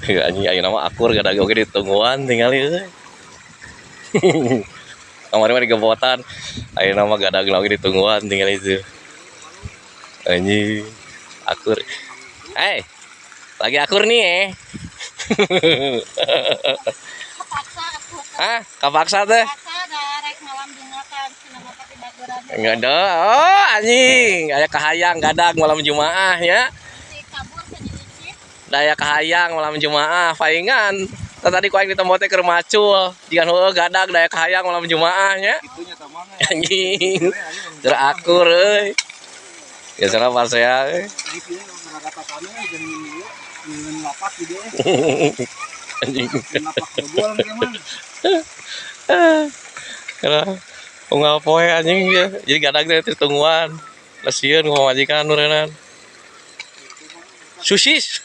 Anjing ayeuna mah akur gadag oge ditungguan tinggal ieu. Kemarin mah digebotan. Ayeuna mah gadag oge ditungguan tinggal itu. Anjing akur. Lagi akur nih kapaksa teh. Enggak ada. Oh, anjing, aya kahayang gadag malam Jumaah ya. Daya kahayang malam Jumaah paingan. Tadi ku aing ditempo teh keur macul. Jigan heueuh gadag daya kahayang malam Jumaah nya. Anjing. Terakur euy. Biasana pas saya euy. Anjing. Unggal poe anjing ya. Jadi gadag teh ditungguan. Lesieun ku majikan nureunana. Susis.